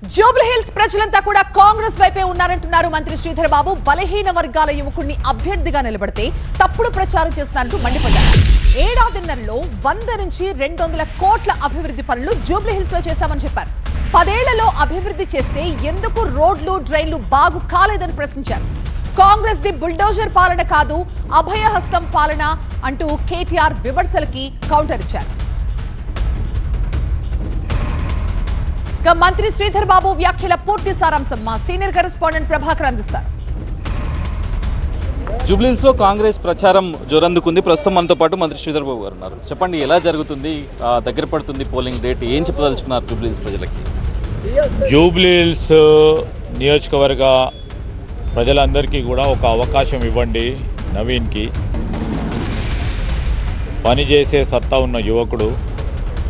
Jubilee hills ప్రజలంతా కూడా కాంగ్రెస్ వైపే ఉన్నారంటున్నారు మంత్రి శ్రీధర్ బాబు. బలహీన వర్గాల యువకుడిని అభ్యర్థిగా నిలబడితే తప్పుడు ప్రచారం చేస్తారంటూ మండిపడ్డారు. ఏడాదిన్నరలో 100 నుంచి 200 కోట్ల అభివృద్ధి పనులు జూబ్లీ హిల్స్ లో చేశామని చెప్పారు. 10 ఏళ్లలో అభివృద్ధి చేస్తే ఎందుకు రోడ్లు డ్రైన్లు బాగు కాలేదని ప్రశ్నించారు. కాంగ్రెస్ ది బుల్డోజర్ పాలన కాదు, అభయహస్తం పాలన అంటూ కేటీఆర్ విమర్శలకి కౌంటర్ ఇచ్చారు. మంత్రి శ్రీధర్ బాబు వ్యాఖ్యల పూర్తి సారాంశం మా సీనియర్ కరెస్పాండెంట్ ప్రభాకర్ అందిస్తారు. జూబ్లీ హిల్స్ లో కాంగ్రెస్ ప్రచారం జోరందుకుంది. ప్రస్తుతం మనతో పాటు మంత్రి శ్రీధర్ బాబు గారు ఉన్నారు. చెప్పండి, ఎలా జరుగుతుంది? దగ్గర పడుతుంది పోలింగ్ డేట్. ఏం చెప్పదలుచుకున్నారు జూబ్లీ హిల్స్ ప్రజలకి? జూబ్లీ హిల్స్ నియోజకవర్గ ప్రజలందరికీ కూడా ఒక అవకాశం ఇవ్వండి. నవీన్కి పనిచేసే సత్తా ఉన్న యువకుడు,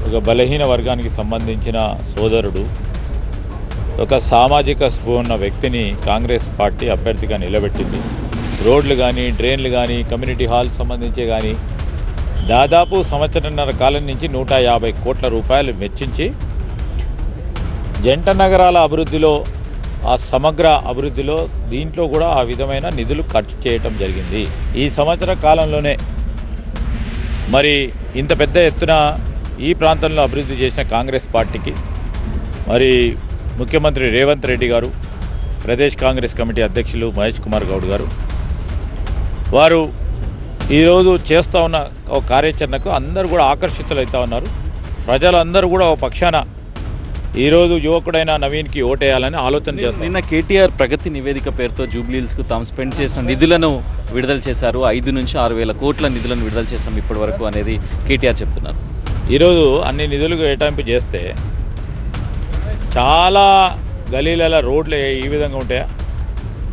ఒక బలహీన వర్గానికి సంబంధించిన సోదరుడు, ఒక సామాజిక స్పృహ ఉన్న వ్యక్తిని కాంగ్రెస్ పార్టీ అభ్యర్థిగా నిలబెట్టింది. రోడ్లు కానీ, డ్రైన్లు కానీ, కమ్యూనిటీ హాల్ సంబంధించి కానీ దాదాపు సంవత్సరంన్నర కాలం నుంచి 150 కోట్ల రూపాయలు వెచ్చించి జంట నగరాల అభివృద్ధిలో, ఆ సమగ్ర అభివృద్ధిలో దీంట్లో కూడా ఆ విధమైన నిధులు ఖర్చు చేయటం జరిగింది. ఈ సంవత్సర కాలంలోనే మరి ఇంత పెద్ద ఎత్తున ఈ ప్రాంతంలో అభివృద్ధి చేసిన కాంగ్రెస్ పార్టీకి మరి ముఖ్యమంత్రి రేవంత్ రెడ్డి గారు, ప్రదేశ్ కాంగ్రెస్ కమిటీ అధ్యక్షులు మహేష్ కుమార్ గౌడ్ గారు, వారు ఈరోజు చేస్తూ ఉన్న ఒక కార్యాచరణకు అందరూ కూడా ఆకర్షితులు అవుతూ ఉన్నారు. ప్రజలందరూ కూడా ఒక పక్షాన ఈరోజు యువకుడైన నవీన్కి ఓటేయాలని ఆలోచన చేస్తారు. నిన్న కేటీఆర్ ప్రగతి నివేదిక పేరుతో జూబ్లీ హిల్స్కు తాము స్పెండ్ చేసిన నిధులను విడుదల చేశారు. 5 నుంచి 6 వేల కోట్ల నిధులను విడుదల చేశాం ఇప్పటి వరకు అనేది కేటీఆర్ చెప్తున్నారు. ఈరోజు అన్ని నిధులు కేటాయింపు చేస్తే చాలా గలీల రోడ్లు ఈ విధంగా ఉంటాయా,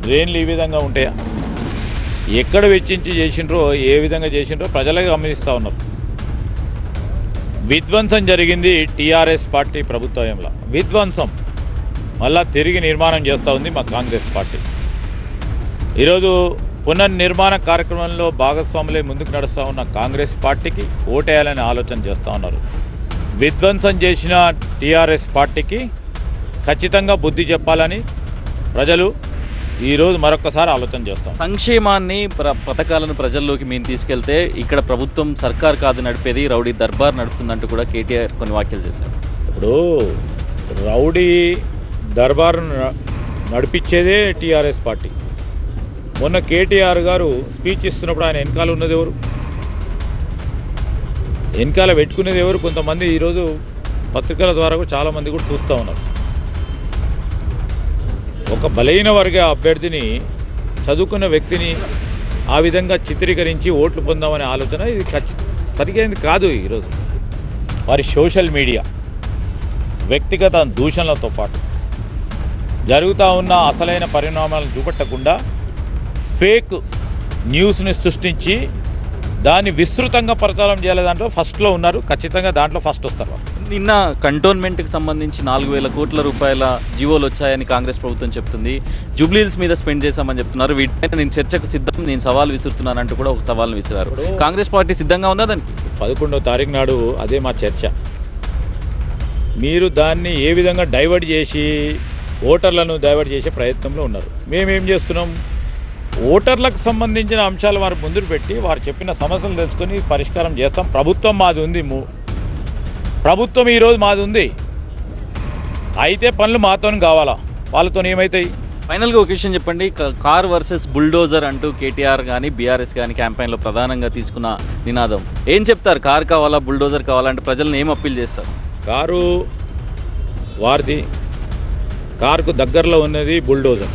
డ్రైన్లు ఈ విధంగా ఉంటాయా, ఎక్కడ వెచ్చించి చేసిండ్రో, ఏ విధంగా చేసిండ్రో ప్రజలే గమనిస్తూ ఉన్నారు. విధ్వంసం జరిగింది టీఆర్ఎస్ పార్టీ ప్రభుత్వంలో. విధ్వంసం మళ్ళా తిరిగి నిర్మాణం చేస్తూ ఉంది మా కాంగ్రెస్ పార్టీ. ఈరోజు పునర్నిర్మాణ కార్యక్రమంలో భాగస్వాములై ముందుకు నడుస్తూ ఉన్న కాంగ్రెస్ పార్టీకి ఓటేయాలని ఆలోచన చేస్తూ ఉన్నారు. విధ్వంసం చేసిన టీఆర్ఎస్ పార్టీకి ఖచ్చితంగా బుద్ధి చెప్పాలని ప్రజలు ఈరోజు మరొకసారి ఆలోచన చేస్తాం. సంక్షేమాన్ని పథకాలను ప్రజల్లోకి మేము తీసుకెళ్తే ఇక్కడ ప్రభుత్వం సర్కార్ కాదు నడిపేది, రౌడీ దర్బార్ నడుపుతుందంటూ కూడా కేటీఆర్ కొన్ని వ్యాఖ్యలు చేశారు. ఇప్పుడు రౌడీ దర్బార్ నడిపించేదే టీఆర్ఎస్ పార్టీ. మొన్న కేటీఆర్ గారు స్పీచ్ ఇస్తున్నప్పుడు ఆయన వెనకాల ఉన్నది ఎవరు, వెనకాల పెట్టుకునేది ఎవరు? కొంతమంది ఈరోజు పత్రికల ద్వారా కూడా చాలామంది కూడా చూస్తూ ఉన్నారు. ఒక బలహీన వర్గ అభ్యర్థిని, చదువుకున్న వ్యక్తిని ఆ విధంగా చిత్రీకరించి ఓట్లు పొందామనే ఆలోచన ఇది సరిగైంది కాదు. ఈరోజు వారి సోషల్ మీడియా వ్యక్తిగత దూషణలతో పాటు జరుగుతూ ఉన్న అసలైన పరిణామాలను చూపెట్టకుండా ఫేక్ న్యూస్ని సృష్టించి దాన్ని విస్తృతంగా ప్రచారం చేయాలి. దాంట్లో ఫస్ట్లో ఉన్నారు, ఖచ్చితంగా దాంట్లో ఫస్ట్ వస్తారు. నిన్న కంటోన్మెంట్కి సంబంధించి 4,000 కోట్ల రూపాయల జీవోలు వచ్చాయని కాంగ్రెస్ ప్రభుత్వం చెప్తుంది. జూబ్లీ హిల్స్ మీద స్పెండ్ చేశామని చెప్తున్నారు. వీటిపైన నేను చర్చకు సిద్ధం, నేను సవాల్ విసురుతున్నానంటూ కూడా ఒక సవాల్ను విసిరారు. కాంగ్రెస్ పార్టీ సిద్ధంగా ఉందా దానికి? 11వ తారీఖు నాడు అదే మా చర్చ. మీరు దాన్ని ఏ విధంగా డైవర్ట్ చేసి ఓటర్లను డైవర్ట్ చేసే ప్రయత్నంలో ఉన్నారు. మేమేం చేస్తున్నాం? ఓటర్లకు సంబంధించిన అంశాలు వారు ముందుకు పెట్టి వారు చెప్పిన సమస్యలు తెలుసుకొని పరిష్కారం చేస్తాం. ప్రభుత్వం మాది ఉంది, ప్రభుత్వం ఈరోజు మాది ఉంది. అయితే పనులు మాతో కావాలా, వాళ్ళతో ఏమవుతాయి? ఫైనల్గా ఒక విషయం చెప్పండి. కార్ వర్సెస్ బుల్డోజర్ అంటూ కేటీఆర్ కానీ బీఆర్ఎస్ కానీ క్యాంపెయిన్లో ప్రధానంగా తీసుకున్న నినాదం ఏం చెప్తారు? కార్ కావాలా, బుల్డోజర్ కావాలంటే ప్రజలను ఏం అప్పీల్ చేస్తారు? కారు వారిది, కారుకు దగ్గరలో ఉన్నది బుల్డోజర్.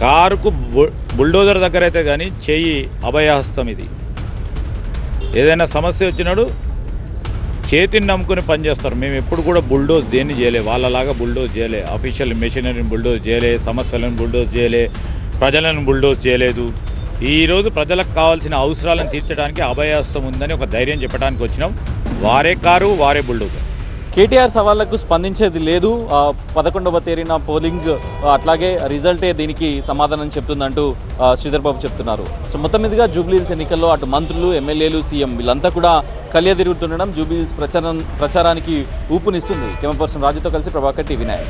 కారుకు బుల్డోజర్ దగ్గర అయితే కానీ చెయ్యి అభయహస్తం. ఇది ఏదైనా సమస్య వచ్చినాడు చేతిని నమ్ముకొని పనిచేస్తారు. మేము ఎప్పుడు కూడా బుల్డోజ్ దేన్ని చేయలే, వాళ్ళలాగా బుల్డోజ్ చేయలే. అఫీషియల్ మెషినరీని బుల్డోజ్ చేయలే, సమస్యలను బుల్డోజ్ చేయలే, ప్రజలను బుల్డోజ్ చేయలేదు. ఈరోజు ప్రజలకు కావాల్సిన అవసరాలను తీర్చడానికి అభయహస్తం ఉందని ఒక ధైర్యం చెప్పడానికి వచ్చినాం. వారే కారు, వారే బుల్డోజర్. కేటీఆర్ సవాళ్లకు స్పందించేది లేదు. 11వ తేదీన పోలింగ్ అట్లాగే రిజల్టే దీనికి సమాధానం చెప్తుందంటూ శ్రీధర్ బాబు చెప్తున్నారు. సో మొత్తం మీదుగా జూబ్లీహిల్స్ ఎన్నికల్లో అటు మంత్రులు, ఎమ్మెల్యేలు, సీఎం వీళ్ళంతా కూడా కలియదిరుగుతుండడం జూబ్లీహిల్స్ ప్రచారానికి ఊపునిస్తుంది. కెమెరా పర్సన్ రాజుతో కలిసి ప్రభాకర్, టీవీ9.